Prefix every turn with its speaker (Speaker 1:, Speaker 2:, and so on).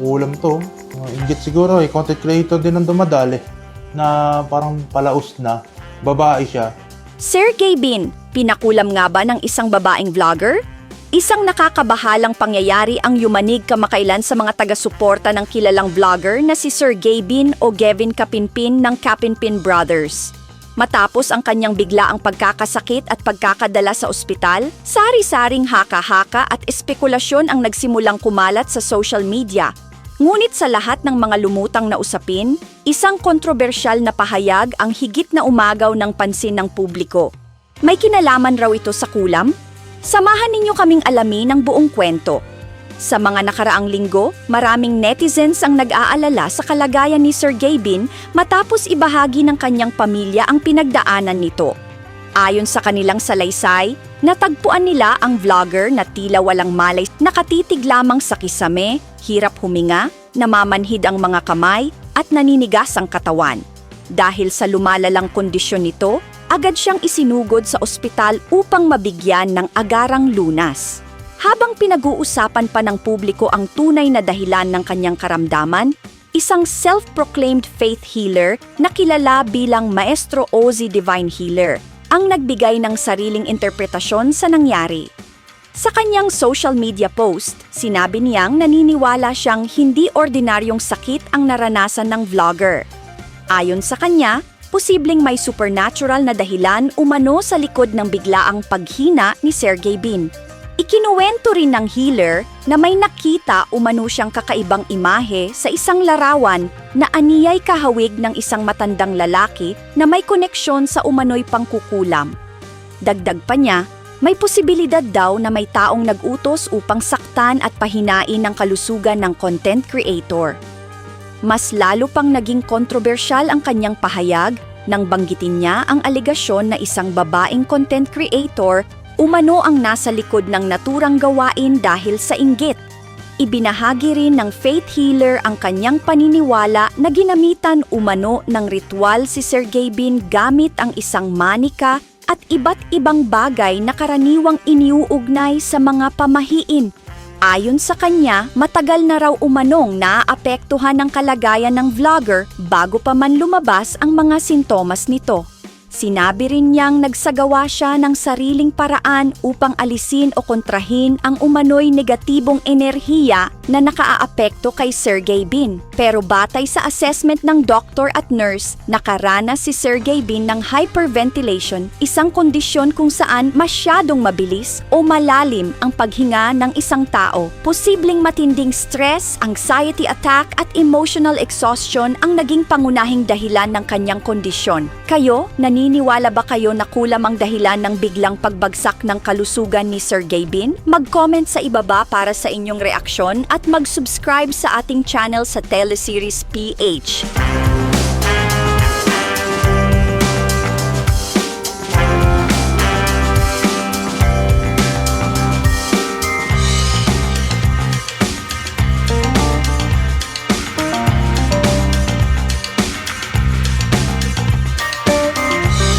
Speaker 1: ulam to. Inggit siguro eh, content creator din ang dumadali na parang palaos na. Babae siya.
Speaker 2: Sergey Bin, pinakulam nga ba ng isang babaeng vlogger? Isang nakakabahalang pangyayari ang yumanig kamakailan sa mga taga-suporta ng kilalang vlogger na si Sergey Bin o Gavin Kapinpin ng Kapinpin Brothers. Matapos ang kanyang biglaang pagkakasakit at pagkakadala sa ospital, sari-saring haka-haka at espekulasyon ang nagsimulang kumalat sa social media. Ngunit sa lahat ng mga lumutang na usapin, isang kontrobersyal na pahayag ang higit na umagaw ng pansin ng publiko. May kinalaman raw ito sa kulam? Samahan ninyo kaming alamin ang buong kwento. Sa mga nakaraang linggo, maraming netizens ang nag-aalala sa kalagayan ni Sergey Bin matapos ibahagi ng kanyang pamilya ang pinagdaanan nito. Ayon sa kanilang salaysay, natagpuan nila ang vlogger na tila walang malay, nakatitig lamang sa kisame, hirap huminga, namamanhid ang mga kamay at naninigas ang katawan. Dahil sa lumalalang kondisyon nito, agad siyang isinugod sa ospital upang mabigyan ng agarang lunas. Habang pinag-uusapan pa ng publiko ang tunay na dahilan ng kanyang karamdaman, isang self-proclaimed faith healer na kilala bilang Maestro Ozzy Divine Healer ang nagbigay ng sariling interpretasyon sa nangyari. Sa kanyang social media post, sinabi niyang naniniwala siyang hindi ordinaryong sakit ang naranasan ng vlogger. Ayon sa kanya, posibleng may supernatural na dahilan umano sa likod ng biglaang paghina ni Sergey Bin. Ikinuwento rin ng healer na may nakita umano siyang kakaibang imahe sa isang larawan na aniyay kahawig ng isang matandang lalaki na may koneksyon sa umano'y pangkukulam. Dagdag pa niya, may posibilidad daw na may taong nag-utos upang saktan at pahinain ang kalusugan ng content creator. Mas lalo pang naging kontrobersyal ang kanyang pahayag nang banggitin niya ang alegasyon na isang babaeng content creator umano ang nasa likod ng naturang gawain dahil sa inggit. Ibinahagi rin ng faith healer ang kanyang paniniwala na ginamitan umano ng ritual si Sergey Bin gamit ang isang manika at iba't ibang bagay na karaniwang iniuugnay sa mga pamahiin. Ayon sa kanya, matagal na raw umanong naaapektuhan ng kalagayan ng vlogger bago pa man lumabas ang mga sintomas nito. Sinabi rin niyang nagsagawa siya ng sariling paraan upang alisin o kontrahin ang umano'y negatibong enerhiya na nakaaapekto kay Sergey Bin. Pero batay sa assessment ng doktor at nurse, nakaranas si Sergey Bin ng hyperventilation, isang kondisyon kung saan masyadong mabilis o malalim ang paghinga ng isang tao. Posibleng matinding stress, anxiety attack at emotional exhaustion ang naging pangunahing dahilan ng kanyang kondisyon. Kayo, naniniwala ba kayo na kulam ang dahilan ng biglang pagbagsak ng kalusugan ni Sergey Bin? Mag-comment sa ibaba para sa inyong reaksyon at mag-subscribe sa ating channel sa Teleseries PH.